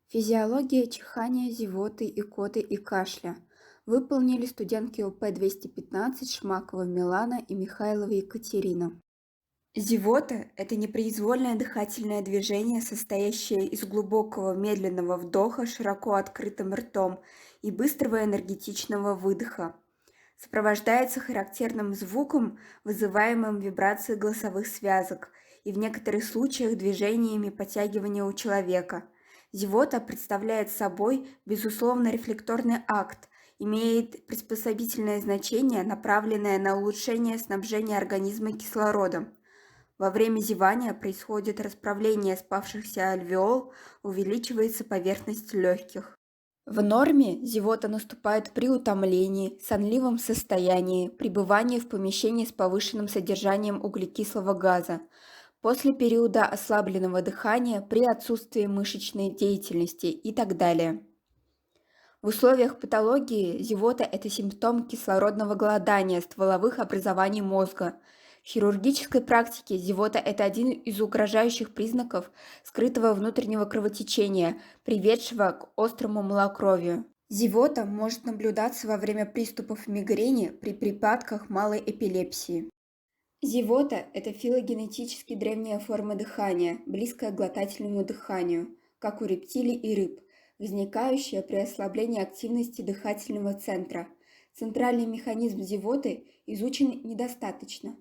Физиология чихания, зевоты, икоты и кашля. Выполнили студентки ОП-215 Шмакова Милана и Михайлова Екатерина. Зевота– это непроизвольное дыхательное движение, состоящее из глубокого медленного вдоха широко открытым ртом и быстрого энергетичного выдоха. Сопровождается характерным звуком, вызываемым вибрацией голосовых связок и в некоторых случаях движениями подтягивания у человека. Зевота представляет собой, безусловно, рефлекторный акт, имеет приспособительное значение, направленное на улучшение снабжения организма кислородом. Во время зевания происходит расправление спавшихся альвеол, увеличивается поверхность легких. В норме зевота наступает при утомлении, сонливом состоянии, пребывании в помещении с повышенным содержанием углекислого газа, после периода ослабленного дыхания, при отсутствии мышечной деятельности и так далее. В условиях патологии зевота – это симптом кислородного голодания стволовых образований мозга. В хирургической практике зевота – это один из угрожающих признаков скрытого внутреннего кровотечения, приведшего к острому малокровию. Зевота может наблюдаться во время приступов мигрени при припадках малой эпилепсии. Зевота – это филогенетически древняя форма дыхания, близкая к глотательному дыханию, как у рептилий и рыб, возникающая при ослаблении активности дыхательного центра. Центральный механизм зевоты изучен недостаточно.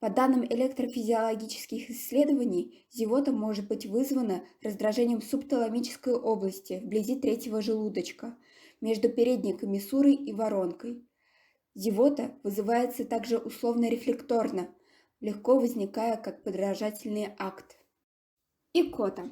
По данным электрофизиологических исследований, зевота может быть вызвана раздражением субталамической области вблизи третьего желудочка, между передней комиссурой и воронкой. Зевота вызывается также условно-рефлекторно, легко возникая как подражательный акт. Икота.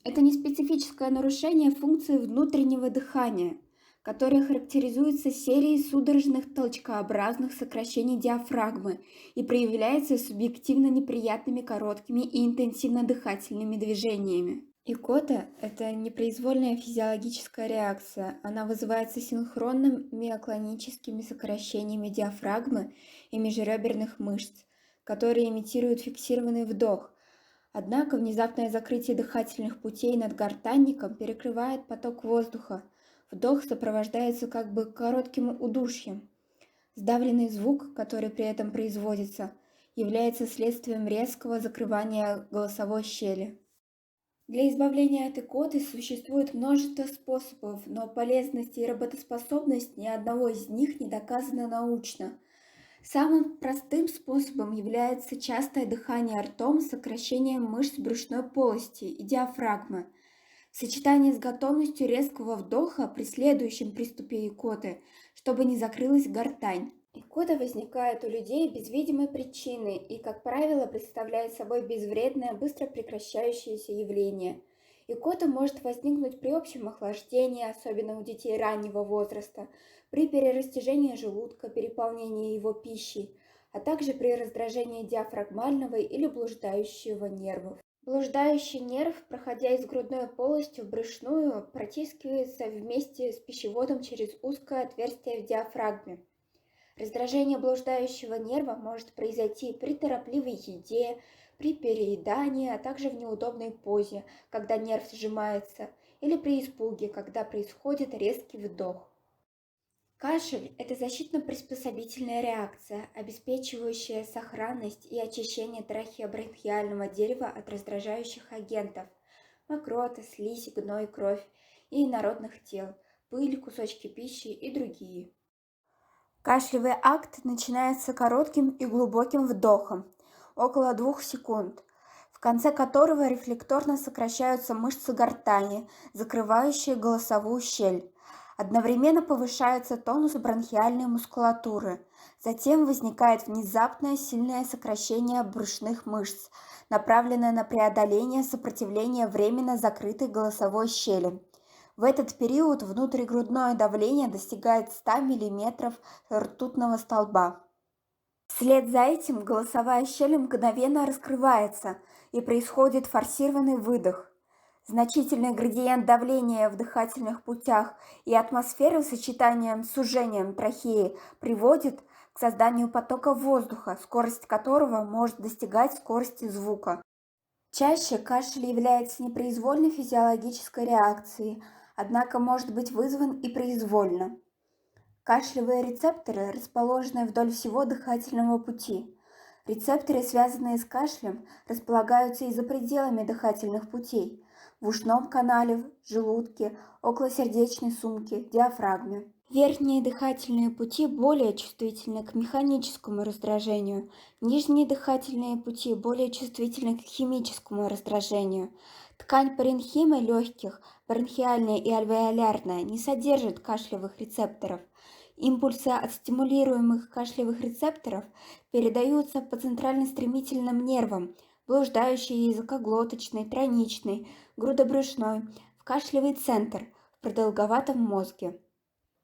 Это неспецифическое нарушение функции внутреннего дыхания, которое характеризуется серией судорожных толчкообразных сокращений диафрагмы и проявляется субъективно неприятными короткими и интенсивно-дыхательными движениями. Икота – это непроизвольная физиологическая реакция. Она вызывается синхронным миоклоническими сокращениями диафрагмы и межреберных мышц, которые имитируют фиксированный вдох. Однако внезапное закрытие дыхательных путей над гортанником перекрывает поток воздуха. Вдох сопровождается как бы коротким удушьем. Сдавленный звук, который при этом производится, является следствием резкого закрывания голосовой щели. Для избавления от икоты существует множество способов, но полезность и работоспособность ни одного из них не доказана научно. Самым простым способом является частое дыхание ртом с сокращением мышц брюшной полости и диафрагмы. В сочетании с готовностью резкого вдоха при следующем приступе икоты, чтобы не закрылась гортань. Икота возникает у людей без видимой причины и, как правило, представляет собой безвредное, быстро прекращающееся явление. Икота может возникнуть при общем охлаждении, особенно у детей раннего возраста, при перерастяжении желудка, переполнении его пищей, а также при раздражении диафрагмального или блуждающего нервов. Блуждающий нерв, проходя из грудной полости в брюшную, протискивается вместе с пищеводом через узкое отверстие в диафрагме. Раздражение блуждающего нерва может произойти при торопливой еде, при переедании, а также в неудобной позе, когда нерв сжимается, или при испуге, когда происходит резкий вдох. Кашель – это защитно-приспособительная реакция, обеспечивающая сохранность и очищение трахеобронхиального дерева от раздражающих агентов – мокрота, слизь, гной, кровь и инородных тел, пыль, кусочки пищи и другие. Кашлевый акт начинается коротким и глубоким вдохом, около 2 секунд, в конце которого рефлекторно сокращаются мышцы гортани, закрывающие голосовую щель. Одновременно повышается тонус бронхиальной мускулатуры. Затем возникает внезапное сильное сокращение брюшных мышц, направленное на преодоление сопротивления временно закрытой голосовой щели. В этот период внутригрудное давление достигает 100 мм ртутного столба. Вслед за этим голосовая щель мгновенно раскрывается и происходит форсированный выдох. Значительный градиент давления в дыхательных путях и атмосферы в сочетании с сужением трахеи приводит к созданию потока воздуха, скорость которого может достигать скорости звука. Чаще кашель является непроизвольной физиологической реакцией, однако может быть вызван и произвольно. Кашлевые рецепторы расположены вдоль всего дыхательного пути. Рецепторы, связанные с кашлем, располагаются и за пределами дыхательных путей – в ушном канале, в желудке, околосердечной сумке, диафрагме. Верхние дыхательные пути более чувствительны к механическому раздражению, нижние дыхательные пути более чувствительны к химическому раздражению. Ткань паренхимы легких, бронхиальная и альвеолярная, не содержит кашлевых рецепторов. Импульсы от стимулируемых кашлевых рецепторов передаются по центрально-стремительным нервам, блуждающий языкоглоточный, тройничный, грудобрюшной, в кашлевый центр, в продолговатом мозге.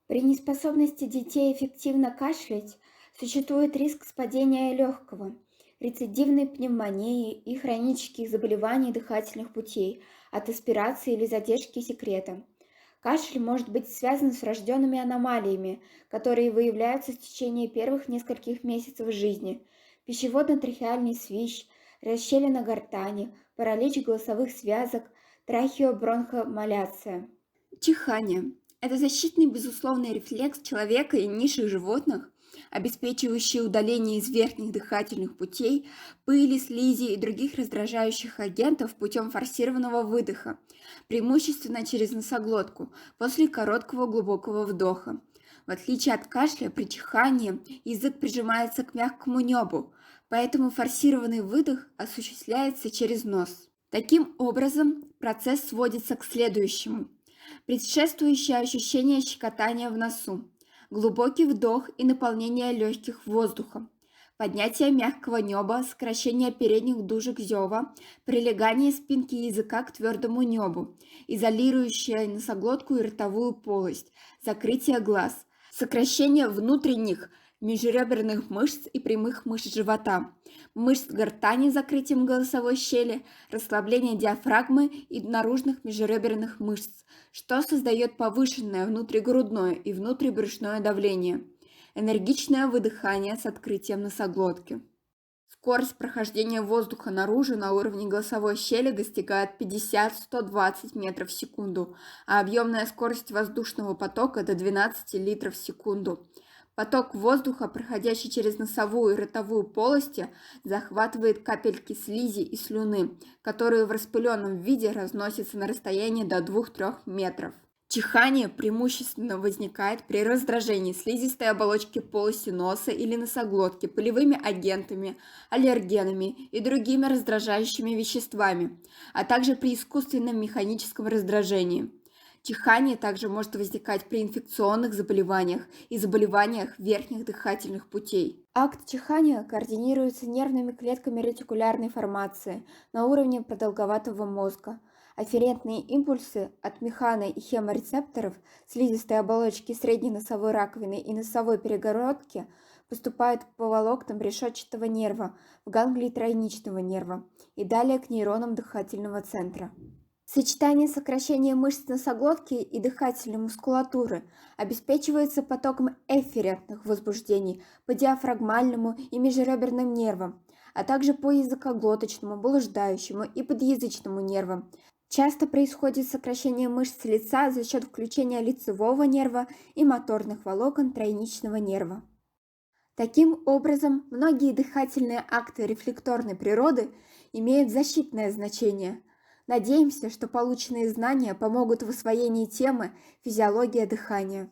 При неспособности детей эффективно кашлять существует риск спадения легкого, рецидивной пневмонии и хронических заболеваний дыхательных путей от аспирации или задержки секрета. Кашель может быть связан с врожденными аномалиями, которые выявляются в течение первых нескольких месяцев жизни. Пищеводно-трахеальный свищ, расщелина гортани, паралич голосовых связок, трахеобронхомаляция. Чихание – это защитный безусловный рефлекс человека и низших животных, обеспечивающий удаление из верхних дыхательных путей пыли, слизи и других раздражающих агентов путем форсированного выдоха, преимущественно через носоглотку, после короткого глубокого вдоха. В отличие от кашля, при чихании язык прижимается к мягкому небу, поэтому форсированный выдох осуществляется через нос. Таким образом, процесс сводится к следующему. Предшествующее ощущение щекотания в носу, глубокий вдох и наполнение легких воздухом, поднятие мягкого неба, сокращение передних дужек зева, прилегание спинки языка к твердому небу, изолирующее носоглотку и ротовую полость, закрытие глаз, сокращение внутренних межреберных мышц и прямых мышц живота, мышц гортани с закрытием голосовой щели, расслабление диафрагмы и наружных межреберных мышц, что создает повышенное внутригрудное и внутрибрюшное давление, энергичное выдыхание с открытием носоглотки. Скорость прохождения воздуха наружу на уровне голосовой щели достигает 50-120 метров в секунду, а объемная скорость воздушного потока до 12 литров в секунду. Поток воздуха, проходящий через носовую и ротовую полости, захватывает капельки слизи и слюны, которые в распыленном виде разносятся на расстоянии до 2-3 метров. Чихание преимущественно возникает при раздражении слизистой оболочки полости носа или носоглотки пылевыми агентами, аллергенами и другими раздражающими веществами, а также при искусственном механическом раздражении. Чихание также может возникать при инфекционных заболеваниях и заболеваниях верхних дыхательных путей. Акт чихания координируется нервными клетками ретикулярной формации на уровне продолговатого мозга. Афферентные импульсы от механо- и хеморецепторов слизистой оболочки средней носовой раковины и носовой перегородки поступают по волокнам решетчатого нерва в ганглии тройничного нерва и далее к нейронам дыхательного центра. Сочетание сокращения мышц носоглотки и дыхательной мускулатуры обеспечивается потоком эфферентных возбуждений по диафрагмальному и межреберным нервам, а также по языкоглоточному, блуждающему и подъязычному нервам. Часто происходит сокращение мышц лица за счет включения лицевого нерва и моторных волокон тройничного нерва. Таким образом, многие дыхательные акты рефлекторной природы имеют защитное значение. Надеемся, что полученные знания помогут в освоении темы «Физиология дыхания».